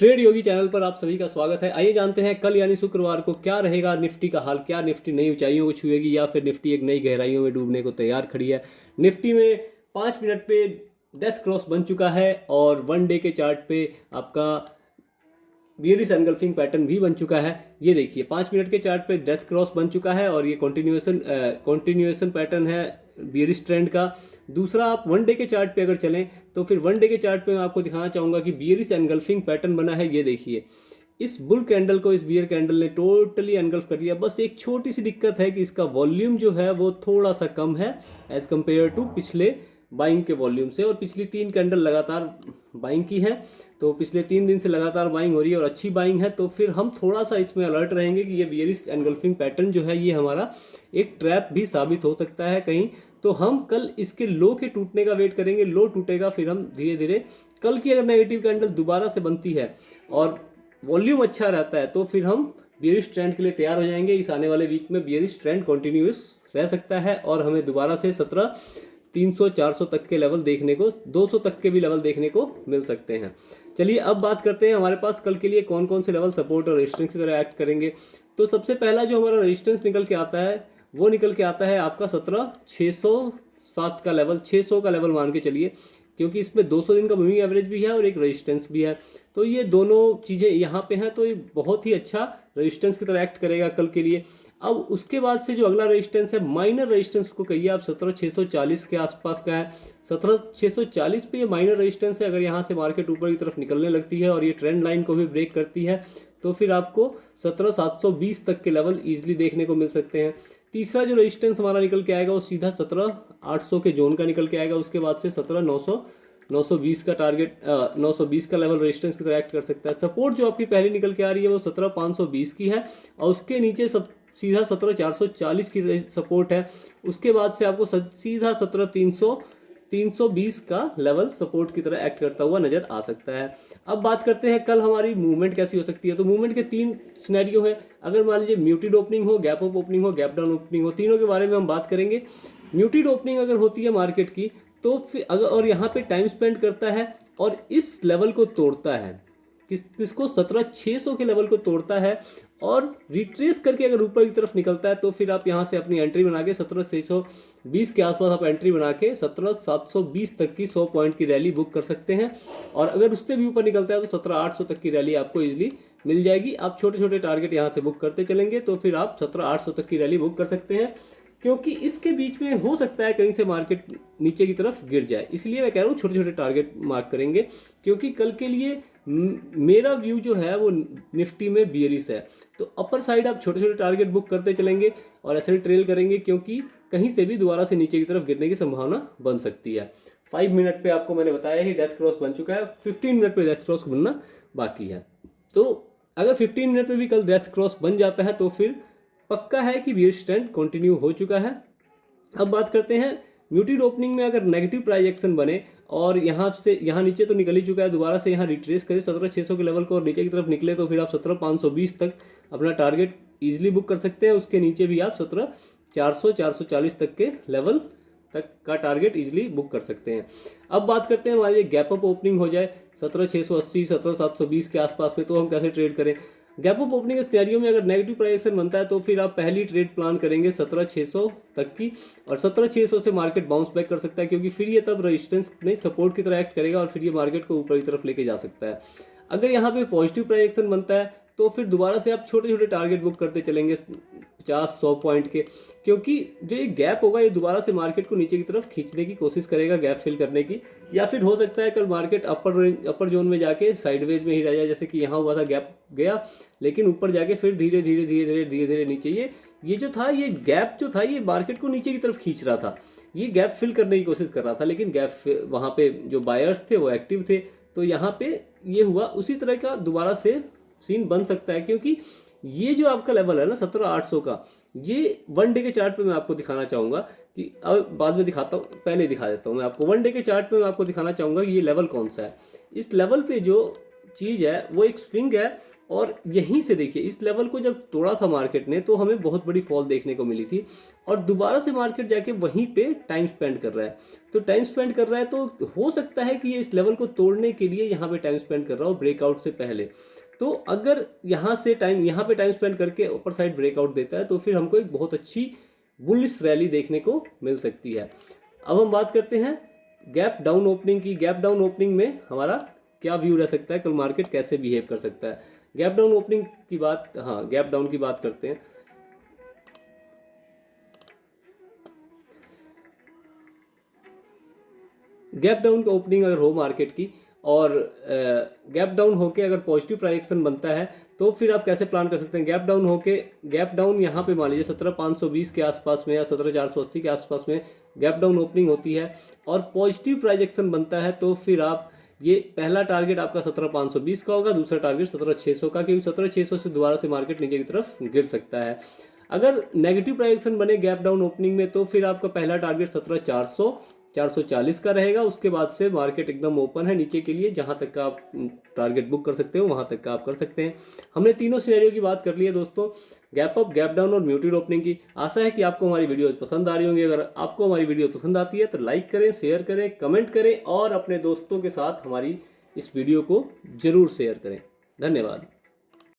Trade योगी channel पर आप सभी का स्वागत है। आइए जानते हैं कल यानी शुक्रवार को क्या रहेगा निफ्टी का हाल। क्या निफ्टी नई ऊंचाइयों को छुएगी या फिर निफ्टी एक नई गहराइयों में डूबने को तैयार खड़ी है। निफ्टी में 5 मिनट पे डेथ क्रॉस बन चुका है और वन डे के चार्ट पे आपका बियरिश एनगल्फिंग पैटर्न भी बन चुका है। ये देखिए 5 मिनट के चार्ट पे डेथ क्रॉस बन चुका है और ये कॉन्टिन्यूएशन पैटर्न है बियरिश ट्रेंड का। दूसरा, आप वन डे के चार्ट पे अगर चलें तो फिर वन डे के चार्ट पे मैं आपको दिखाना चाहूँगा कि बियरिश एनगल्फिंग पैटर्न बना है। ये देखिए इस बुल कैंडल को इस बियर कैंडल ने टोटली एनगल्फ कर दिया। बस एक छोटी सी दिक्कत है कि इसका वॉल्यूम जो है वो थोड़ा सा कम है एज कम्पेयर टू पिछले बाइंग के वॉल्यूम से। और पिछली 3 कैंडल लगातार बाइंग की है, तो पिछले 3 दिन से लगातार बाइंग हो रही है और अच्छी बाइंग है। तो फिर हम थोड़ा सा इसमें अलर्ट रहेंगे कि ये बियरिश एनगल्फिंग पैटर्न जो है ये हमारा एक ट्रैप भी साबित हो सकता है कहीं। तो हम कल इसके लो के टूटने का वेट करेंगे। लो टूटेगा फिर हम धीरे धीरे कल की अगर नेगेटिव कैंडल दोबारा से बनती है और वॉल्यूम अच्छा रहता है तो फिर हम बियरिश ट्रेंड के लिए तैयार हो जाएंगे। इस आने वाले वीक में बियरिश ट्रेंड कंटिन्यूस रह सकता है और हमें दोबारा से 17,300-400 तक के लेवल देखने को, 200 तक के भी लेवल देखने को मिल सकते हैं। चलिए अब बात करते हैं हमारे पास कल के लिए कौन कौन से लेवल सपोर्ट और रेजिस्टेंस की तरह एक्ट करेंगे। तो सबसे पहला जो हमारा रेजिस्टेंस निकल के आता है वो निकल के आता है आपका 17,607 का लेवल, 600 का लेवल मान के चलिए, क्योंकि इसमें 200 दिन का मूविंग एवरेज भी है और एक रेजिस्टेंस भी है। तो ये दोनों चीज़ें यहाँ पे हैं, तो ये बहुत ही अच्छा रेजिस्टेंस की तरह एक्ट करेगा कल के लिए। अब उसके बाद से जो अगला रेजिस्टेंस है, माइनर रेजिस्टेंस को कहिए आप, 17,640 के आसपास का है। 17,640 पे ये माइनर रेजिस्टेंस है। अगर यहाँ से मार्केट ऊपर की तरफ निकलने लगती है और ये ट्रेंड लाइन को भी ब्रेक करती है तो फिर आपको 17,720 तक के लेवल ईजिली देखने को मिल सकते हैं। तीसरा जो रेजिस्टेंस हमारा निकल के आएगा वो सीधा 17,800 के जोन का निकल के आएगा। उसके बाद से 17,920 का टारगेट, 920 का लेवल रेजिस्टेंस की तरह एक्ट कर सकता है। सपोर्ट जो आपकी पहली निकल के आ रही है वो 17,520 की है और उसके नीचे सीधा 17,440 की सपोर्ट है। उसके बाद से आपको सीधा 17,320 का लेवल सपोर्ट की तरह एक्ट करता हुआ नजर आ सकता है। अब बात करते हैं कल हमारी मूवमेंट कैसी हो सकती है। तो मूवमेंट के 3 सिनेरियो है। अगर मान लीजिए म्यूटेड ओपनिंग हो, गैप अप ओपनिंग हो, गैप डाउन ओपनिंग हो, तीनों के बारे में हम बात करेंगे। म्यूटेड ओपनिंग अगर होती है मार्केट की तो फिर अगर और यहाँ पे टाइम स्पेंड करता है और इस लेवल को तोड़ता है, किसको, 17,600 के लेवल को तोड़ता है और रिट्रेस करके अगर ऊपर की तरफ निकलता है तो फिर आप यहाँ से अपनी एंट्री बना के 17,620 के आसपास आप एंट्री बना के 17,720 तक की 100 पॉइंट की रैली बुक कर सकते हैं। और अगर उससे भी ऊपर निकलता है तो 17,800 तक की रैली आपको इजीली मिल जाएगी। आप छोटे छोटे टारगेट यहाँ से बुक करते चलेंगे तो फिर आप 17,800 तक की रैली बुक कर सकते हैं, क्योंकि इसके बीच में हो सकता है कहीं से मार्केट नीचे की तरफ गिर जाए। इसलिए मैं कह रहा हूँ छोटे छोटे टारगेट मार्क करेंगे, क्योंकि कल के लिए मेरा व्यू जो है वो निफ्टी में बियरिश है। तो अपर साइड आप छोटे छोटे टारगेट बुक करते चलेंगे और ऐसे ट्रेल करेंगे, क्योंकि कहीं से भी दोबारा से नीचे की तरफ गिरने की संभावना बन सकती है। 5 मिनट पे आपको मैंने बताया ही डेथ क्रॉस बन चुका है, 15 मिनट पे डेथ क्रॉस बनना बाकी है। तो अगर 15 मिनट पे भी कल डेथ क्रॉस बन जाता है तो फिर पक्का है कि बियरिश ट्रेंड कंटिन्यू हो चुका है। अब बात करते हैं म्यूटेड ओपनिंग में अगर नेगेटिव प्राइस एक्शन बने और यहाँ से यहाँ नीचे तो निकल ही चुका है, दोबारा से यहाँ रिट्रेस करे 17,600 के लेवल को और नीचे की तरफ निकले तो फिर आप 17,520 तक अपना टारगेट इजीली बुक कर सकते हैं। उसके नीचे भी आप 17,400-440 तक के लेवल तक का टारगेट इजीली बुक कर सकते हैं। अब बात करते हैं हमारे गैप अप ओपनिंग हो जाए 17,680 17,720 के आसपास में, तो हम कैसे ट्रेड करें। गैप अप ओपनिंग के सिनेरियो में अगर नेगेटिव प्राइस एक्शन बनता है तो फिर आप पहली ट्रेड प्लान करेंगे 17,600 तक की, और 17,600 से मार्केट बाउंस बैक कर सकता है, क्योंकि फिर ये तब रेजिस्टेंस नहीं सपोर्ट की तरह एक्ट करेगा और फिर ये मार्केट को ऊपर की तरफ लेके जा सकता है। अगर यहाँ पे पॉजिटिव प्राइस एक्शन बनता है तो फिर दोबारा से आप छोटे छोटे टारगेट बुक करते चलेंगे 50-100 पॉइंट के, क्योंकि जो ये गैप होगा ये दोबारा से मार्केट को नीचे की तरफ खींचने की कोशिश करेगा, गैप फिल करने की। या फिर हो सकता है कल मार्केट अपर जोन में जाके साइडवेज में ही रह जाए, जैसे कि यहाँ हुआ था, गैप गया लेकिन ऊपर जाके फिर धीरे धीरे नीचे ये जो था, ये गैप जो था ये मार्केट को नीचे की तरफ खींच रहा था। ये गैप फिल करने की कोशिश कर रहा था, लेकिन गैप वहाँ पे जो बायर्स थे वो एक्टिव थे, तो यहाँ पे ये हुआ। उसी तरह का दोबारा से सीन बन सकता है, क्योंकि ये जो आपका लेवल है ना 17,800 का, ये वन डे के चार्ट पे मैं आपको दिखाना चाहूँगा कि अब बाद में दिखाता हूँ, पहले दिखा देता हूँ मैं आपको। वन डे के चार्ट पे मैं आपको दिखाना चाहूँगा कि ये लेवल कौन सा है। इस लेवल पे जो चीज़ है वो एक स्विंग है, और यहीं से देखिए इस लेवल को जब तोड़ा था मार्केट ने तो हमें बहुत बड़ी फॉल देखने को मिली थी, और दोबारा से मार्केट जाके वहीं पे टाइम स्पेंड कर रहा है। तो टाइम स्पेंड कर रहा है तो हो सकता है कि ये इस लेवल को तोड़ने के लिए यहाँ पे टाइम स्पेंड कर रहा हो ब्रेकआउट से पहले। तो अगर यहाँ पे टाइम स्पेंड करके ऊपर साइड ब्रेकआउट देता है तो फिर हमको एक बहुत अच्छी बुलिश रैली देखने को मिल सकती है। अब हम बात करते हैं गैप डाउन ओपनिंग की। गैप डाउन ओपनिंग में हमारा क्या व्यू रह सकता है, कल मार्केट कैसे बिहेव कर सकता है। गैप डाउन ओपनिंग की बात, हाँ गैप डाउन की बात करते हैं। गैप डाउन का ओपनिंग अगर हो मार्केट की और गैप डाउन होके अगर पॉजिटिव प्राइजेक्शन बनता है तो फिर आप कैसे प्लान कर सकते हैं। गैप डाउन यहाँ पे मान लीजिए 17,520 के आसपास में या 17,480 के आसपास में गैप डाउन ओपनिंग होती है और पॉजिटिव प्राइजेक्शन बनता है तो फिर आप ये पहला टारगेट आपका 17,520 का होगा, दूसरा टारगेट 17,600 का, क्योंकि 17,600 से दोबारा से मार्केट नीचे की तरफ गिर सकता है। अगर नेगेटिव प्राइजेक्शन बने गैप डाउन ओपनिंग में तो फिर आपका पहला टारगेट 17,400 440 का रहेगा। उसके बाद से मार्केट एकदम ओपन है नीचे के लिए, जहां तक का आप टारगेट बुक कर सकते हो वहां तक का आप कर सकते हैं। हमने तीनों सिनेरियो की बात कर ली है दोस्तों, गैप अप, गैप डाउन और म्यूटेड ओपनिंग की। आशा है कि आपको हमारी वीडियो पसंद आ रही होंगी। अगर आपको हमारी वीडियो पसंद आती है तो लाइक करें, शेयर करें, कमेंट करें और अपने दोस्तों के साथ हमारी इस वीडियो को जरूर शेयर करें। धन्यवाद।